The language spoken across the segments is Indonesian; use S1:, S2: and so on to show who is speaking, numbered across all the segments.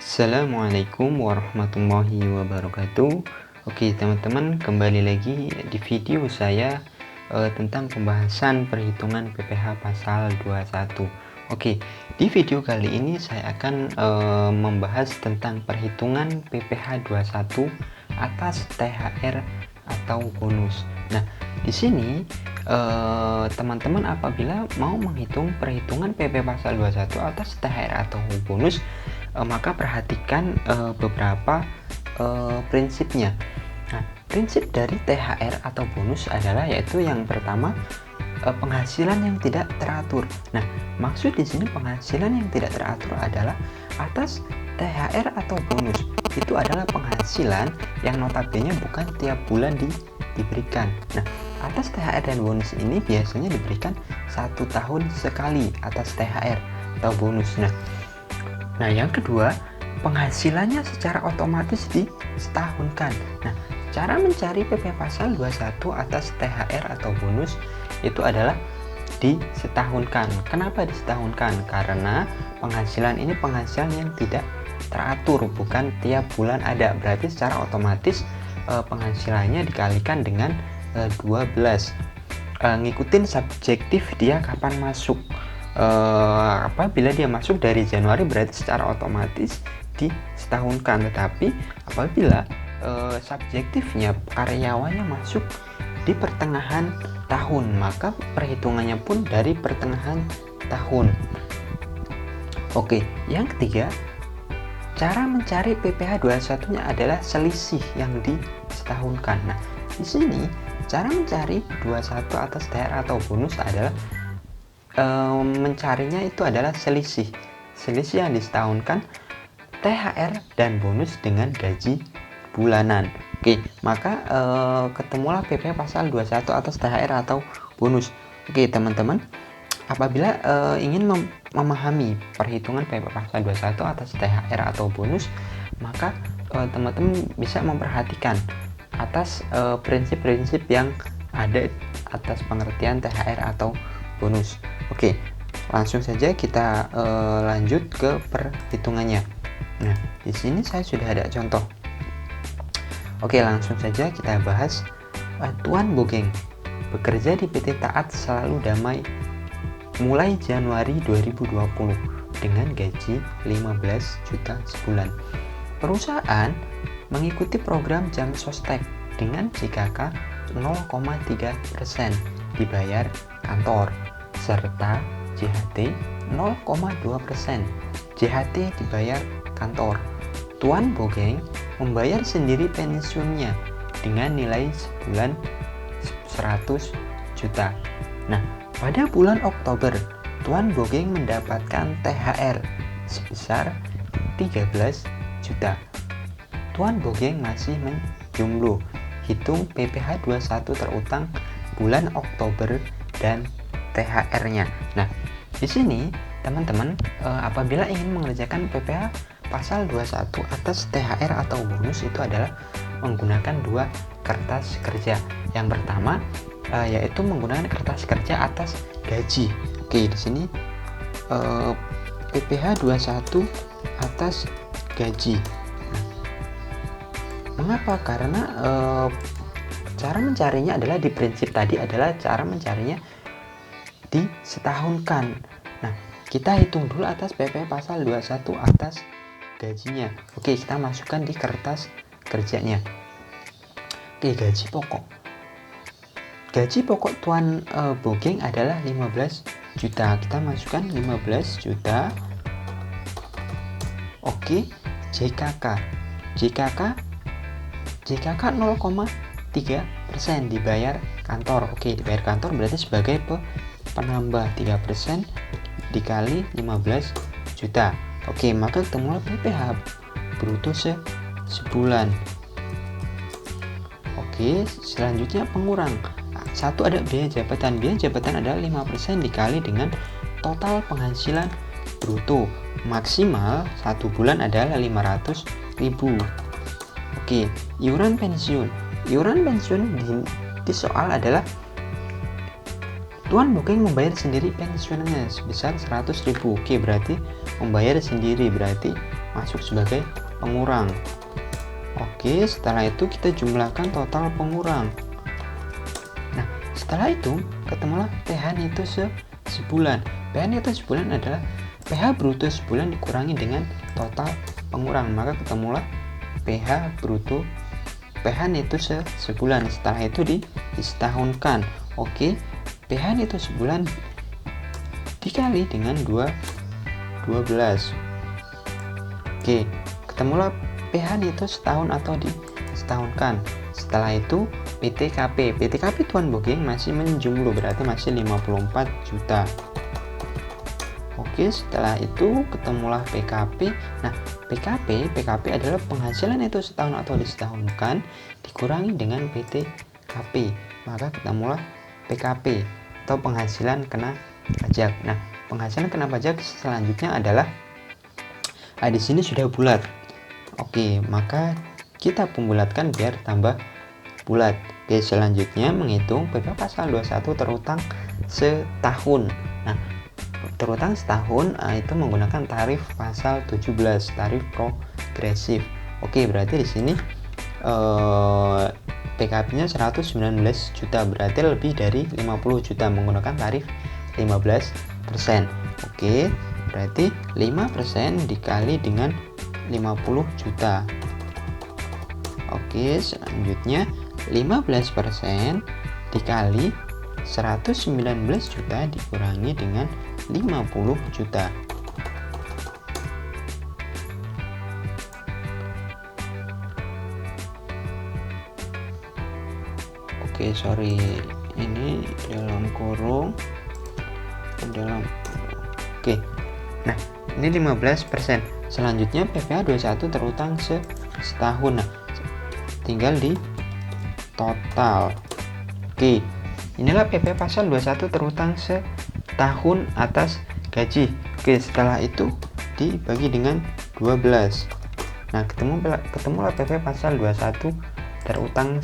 S1: Assalamualaikum warahmatullahi wabarakatuh. Oke teman-teman, kembali lagi di video saya tentang pembahasan perhitungan PPh pasal 21. Oke, di video kali ini saya akan membahas tentang perhitungan PPh 21 atas THR atau bonus. Nah, di sini teman-teman apabila mau menghitung perhitungan PP pasal 21 atas THR atau bonus, maka perhatikan beberapa prinsipnya. Nah, prinsip dari THR atau bonus adalah yaitu yang pertama, penghasilan yang tidak teratur. Nah, maksud di sini penghasilan yang tidak teratur adalah atas THR atau bonus. Itu adalah penghasilan yang notabene bukan tiap bulan diberikan. Nah, atas THR dan bonus ini biasanya diberikan 1 tahun sekali atas THR atau bonus. Nah, yang kedua, penghasilannya secara otomatis disetahunkan. Nah, cara mencari PP pasal 21 atas THR atau bonus itu adalah disetahunkan. Kenapa disetahunkan? Karena penghasilan ini penghasilan yang tidak teratur, bukan tiap bulan ada. Berarti secara otomatis penghasilannya dikalikan dengan 12. Ngikutin subjektif dia kapan masuk. Apabila dia masuk dari Januari berarti secara otomatis disetahunkan, tetapi apabila subjektifnya karyawannya masuk di pertengahan tahun, maka perhitungannya pun dari pertengahan tahun. Oke, yang ketiga, cara mencari PPh 21-nya adalah selisih yang disetahunkan. Nah, di sini cara mencari 21 atas THR atau bonus adalah mencarinya itu adalah selisih yang disetahunkan THR dan bonus dengan gaji bulanan. Oke, maka ketemulah PP pasal 21 atas THR atau bonus. Oke teman-teman, apabila ingin memahami perhitungan PP pasal 21 atas THR atau bonus, maka teman-teman bisa memperhatikan atas prinsip-prinsip yang ada atas pengertian THR atau bonus. Oke, langsung saja kita lanjut ke perhitungannya. Nah, di sini saya sudah ada contoh. Oke, langsung saja kita bahas. Tuan Bogeng bekerja di PT Taat Selalu Damai mulai Januari 2020 dengan gaji 15 juta sebulan. Perusahaan mengikuti program Jam Sostek dengan JKK 0,3% dibayar kantor, serta JHT 0,2%. JHT dibayar kantor. Tuan Bogeng membayar sendiri pensiunnya dengan nilai sebulan 100 juta. Nah, pada bulan Oktober, Tuan Bogeng mendapatkan THR sebesar 13 juta. Tuan Bogeng masih menjomblo. Hitung PPh 21 terutang bulan Oktober dan THR-nya. Nah, di sini teman-teman apabila ingin mengerjakan PPh pasal 21 atas THR atau bonus itu adalah menggunakan dua kertas kerja. Yang pertama yaitu menggunakan kertas kerja atas gaji. Oke, di sini PPh 21 atas gaji. Mengapa? Karena cara mencarinya adalah di prinsip tadi adalah cara mencarinya disetahunkan. Nah, kita hitung dulu atas PP pasal 21 atas gajinya. Oke, kita masukkan di kertas kerjanya. Oke, gaji pokok. Gaji pokok Tuan Bogeng adalah 15 juta. Kita masukkan 15 juta. Oke, JKK 0,3% dibayar kantor. Oke, dibayar kantor berarti sebagai penambah 3% dikali 15 juta. Oke, maka ketemulah PPh bruto sebulan. Oke, selanjutnya pengurang. Satu ada biaya jabatan. Biaya jabatan adalah 5% dikali dengan total penghasilan bruto. Maksimal 1 bulan adalah 500.000. Oke, iuran pensiun. Iuran pensiun di soal adalah Tuan Bokeng membayar sendiri pensiunnya sebesar 100.000. Oke, berarti membayar sendiri, berarti masuk sebagai pengurang. Oke, setelah itu kita jumlahkan total pengurang. Nah, setelah itu ketemulah PH neto sebulan. PH neto sebulan adalah PH bruto sebulan dikurangi dengan total pengurang, maka ketemulah PH bruto PH neto sebulan. Setelah itu disetahunkan. Oke, PH neto sebulan dikali dengan 12. Oke, ketemulah PH neto setahun atau disetahunkan. Setelah itu PTKP Tuan Bokeng masih menjumlah, berarti masih 54 juta. Oke, setelah itu ketemulah PKP. Nah, PKP adalah penghasilan neto setahun atau disetahunkan dikurangi dengan PTKP, maka ketemulah PKP atau penghasilan kena pajak. Nah, penghasilan kena pajak selanjutnya adalah di sini sudah bulat. Oke, maka kita pembulatkan biar tambah bulat. Oke, selanjutnya menghitung PPh pasal 21 terutang setahun. Nah, terutang setahun itu menggunakan tarif pasal 17, tarif progresif. Oke, berarti di sini PKP-nya 119 juta, berarti lebih dari 50 juta menggunakan tarif 15%. Oke, berarti 5% dikali dengan 50 juta. Oke, selanjutnya 15% dikali 119 juta dikurangi dengan 50 juta. Oke, sorry, ini dalam kurung dalam. Oke, nah ini 15%. Selanjutnya PPh 21 terutang setahun. Nah, tinggal di total. Oke, inilah PPh pasal 21 terutang setahun atas gaji. Oke, setelah itu dibagi dengan 12. Nah, ketemulah PPh pasal 21 terutang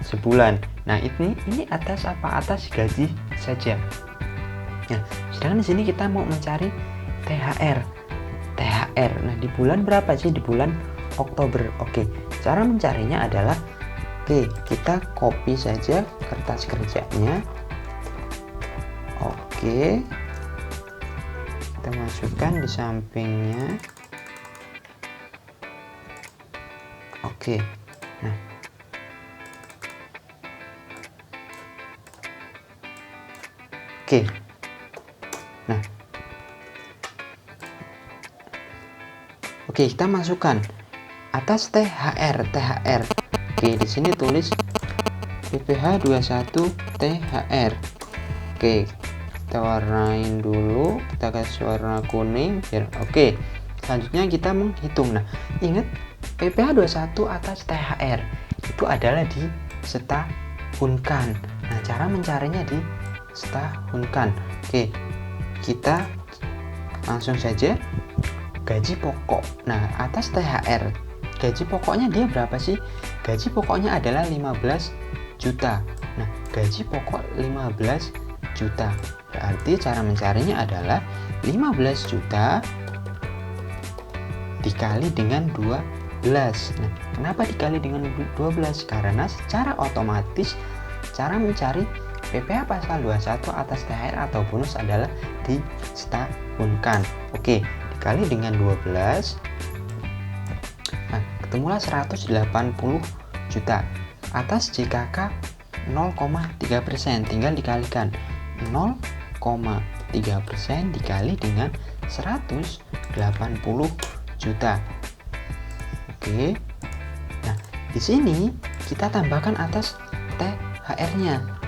S1: sebulan. Nah, ini atas apa? Atas gaji saja. Nah, sedangkan di sini kita mau mencari THR. Nah, di bulan berapa sih? Di bulan Oktober. Oke, cara mencarinya adalah kita copy saja kertas kerjanya. Oke, kita masukkan di sampingnya. Oke, nah Oke, kita masukkan atas THR. Oke, di sini tulis PPh 21 THR. Oke, kita warnain dulu, kita kasih warna kuning biar oke. Selanjutnya kita menghitung. Nah, ingat PPh 21 atas THR itu adalah disetahunkan. Nah, cara mencarinya disetahunkan. Oke, kita langsung saja gaji pokok. Nah, atas THR gaji pokoknya dia berapa sih? Gaji pokoknya adalah 15 juta. Nah, gaji pokok 15 juta. Berarti cara mencarinya adalah 15 juta dikali dengan 12. Nah, kenapa dikali dengan 12? Karena secara otomatis cara mencari PPh pasal 21 atas THR atau bonus adalah disetahunkan. Oke, dikali dengan 12. Nah, ketemulah 180 juta. Atas JKK 0,3%, tinggal dikalikan 0,3% dikali dengan 180 juta. Oke. Nah, di sini kita tambahkan atas THR-nya.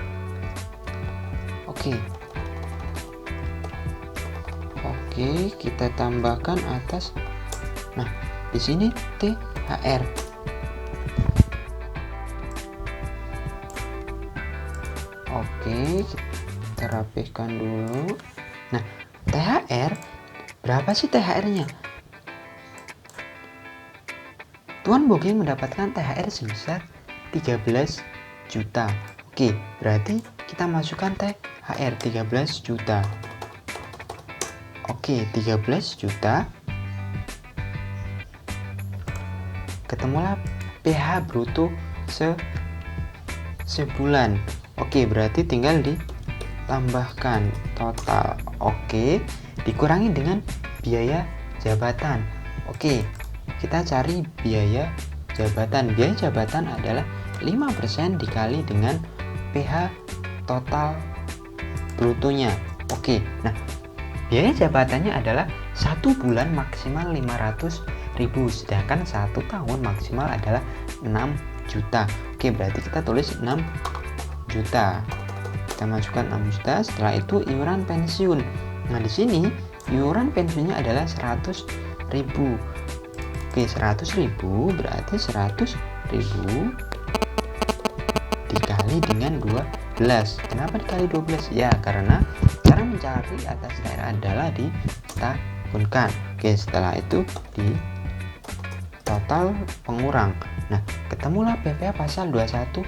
S1: Oke, kita tambahkan atas. Nah, di sini THR. Oke, kita rapihkan dulu. Nah, THR berapa sih THR-nya? Tuan Bokeng mendapatkan THR sebesar 13 juta. Oke, berarti kita masukkan THR THR 13 juta. Oke, 13 juta. Ketemulah PH bruto sebulan. Oke, berarti tinggal ditambahkan total. Oke, dikurangi dengan biaya jabatan. Oke, kita cari biaya jabatan. Biaya jabatan adalah 5% dikali dengan PH total brutonya. Oke, nah biaya jabatannya adalah 1 bulan maksimal 500.000, sedangkan 1 tahun maksimal adalah 6 juta. Oke, berarti kita tulis 6 juta. Kita masukkan 6 juta. Setelah itu iuran pensiun. Nah, di sini iuran pensiunnya adalah 100.000. Oke, 100.000 berarti 100.000 dikali dengan 12. Kenapa dikali 12? Ya, karena cara mencari atas daerah adalah ditahunkan. Oke, setelah itu di total pengurang. Nah, ketemulah PPh pasal 21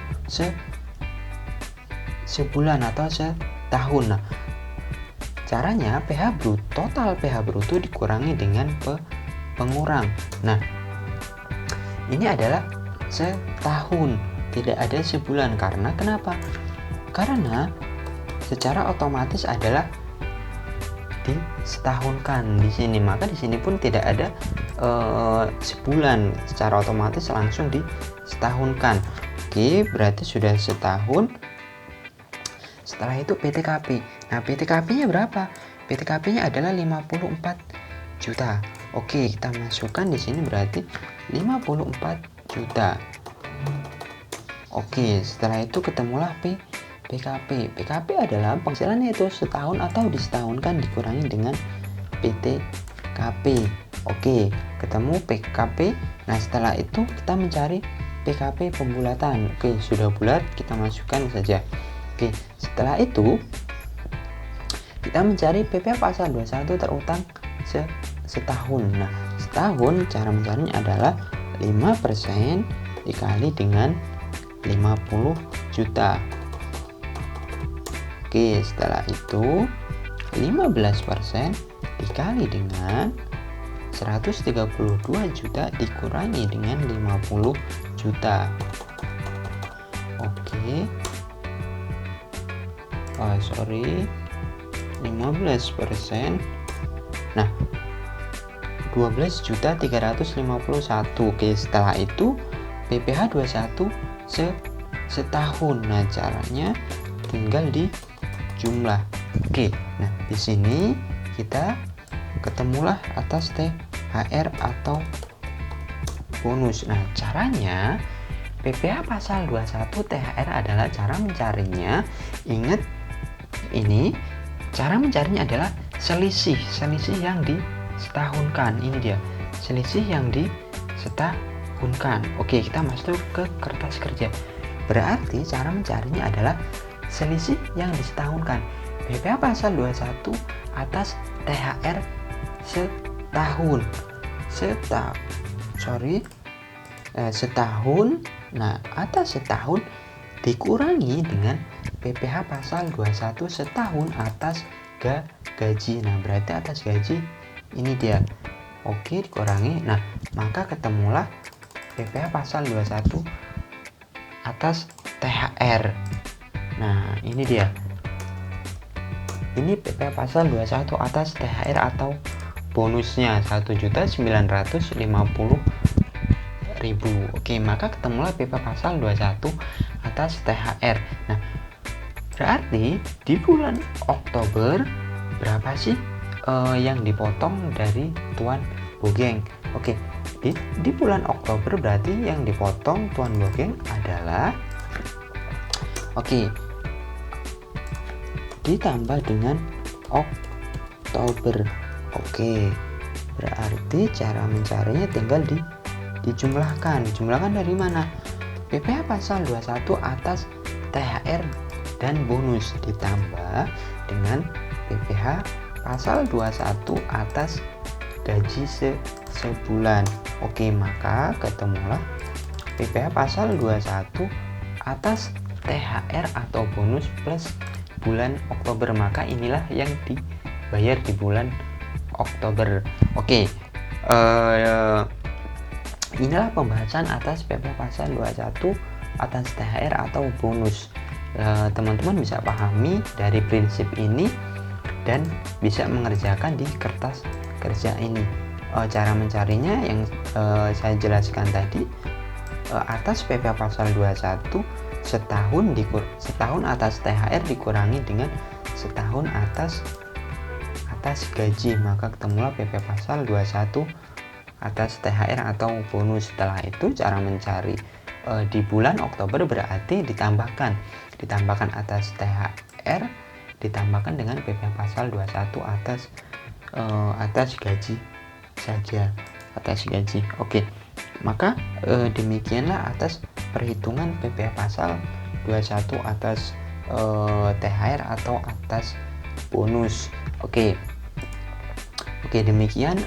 S1: sebulan atau setahun. Nah, caranya PH bruto, total PH bruto dikurangi dengan pengurang. Nah, ini adalah setahun, tidak ada sebulan. Karena kenapa? Karena secara otomatis adalah disetahunkan di sini, maka di sini pun tidak ada sebulan, secara otomatis langsung disetahunkan. Oke, berarti sudah setahun. Setelah itu PTKP. Nah, PTKP-nya berapa? PTKP-nya adalah 54 juta. Oke, kita masukkan di sini berarti 54 juta. Oke, setelah itu ketemulah PKP. PKP adalah penghasilannya itu setahun atau disetahunkan dikurangi dengan PTKP. Oke, ketemu PKP. Nah, setelah itu kita mencari PKP pembulatan. Oke, sudah bulat, kita masukkan saja. Oke, setelah itu kita mencari PPh pasal 21 terutang setahun. Nah, setahun cara mencarinya adalah 5% dikali dengan 50 juta. Oke, setelah itu 15% dikali dengan 132 juta dikurangi dengan 50 juta. Oke. 15%. Nah, 12.351. Oke, setelah itu PPh 21 setahun. Nah, caranya tinggal di jumlah. Oke, nah di sini kita ketemulah atas THR atau bonus. Nah, caranya PPh pasal 21 THR adalah cara mencarinya. Ingat, ini cara mencarinya adalah selisih yang disetahunkan. Ini dia selisih yang disetahunkan. Oke, kita masuk ke kertas kerja. Berarti cara mencarinya adalah selisih yang disetahunkan. PPh pasal 21 atas THR setahun. Setahun. Nah, atas setahun dikurangi dengan PPh pasal 21 setahun atas gaji. Nah, berarti atas gaji ini dia. Oke, dikurangi. Nah, maka ketemulah PPh pasal 21 atas THR. Nah, ini dia. Ini PPh pasal 21 atas THR atau bonusnya 1.950.000. Oke, maka ketemulah PPh pasal 21 atas THR. Nah, berarti di bulan Oktober berapa sih yang dipotong dari Tuan Bogeng? Oke, di bulan Oktober berarti yang dipotong Tuan Bogeng adalah ditambah dengan Oktober. Oke, berarti cara mencarinya tinggal dijumlahkan. Dijumlahkan dari mana? PPh pasal 21 atas THR dan bonus ditambah dengan PPh pasal 21 atas gaji sebulan. Oke, maka ketemulah PPh pasal 21 atas THR atau bonus plus bulan Oktober, maka inilah yang dibayar di bulan Oktober. Oke, inilah pembahasan atas PP Pasal 21 atas THR atau bonus. Teman-teman bisa pahami dari prinsip ini dan bisa mengerjakan di kertas kerja ini. Cara mencarinya yang saya jelaskan tadi, atas PP Pasal 21 setahun atas THR dikurangi dengan setahun atas gaji, maka ketemulah PP Pasal 21 atas THR atau bonus. Setelah itu cara mencari di bulan Oktober berarti ditambahkan atas THR ditambahkan dengan PP Pasal 21 atas gaji saja, atas gaji. Oke, maka demikianlah atas perhitungan PP Pasal 21 atas THR atau atas bonus. Oke, demikian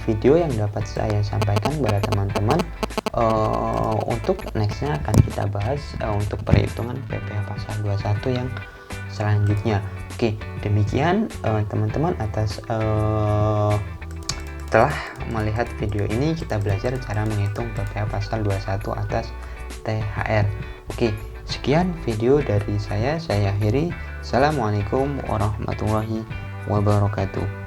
S1: video yang dapat saya sampaikan kepada teman-teman. Untuk nextnya akan kita bahas untuk perhitungan PPh Pasal 21 yang selanjutnya. Oke, demikian teman-teman, atas telah melihat video ini kita belajar cara menghitung PPh Pasal 21 atas THR. Oke, sekian video dari saya akhiri. Assalamualaikum warahmatullahi wabarakatuh.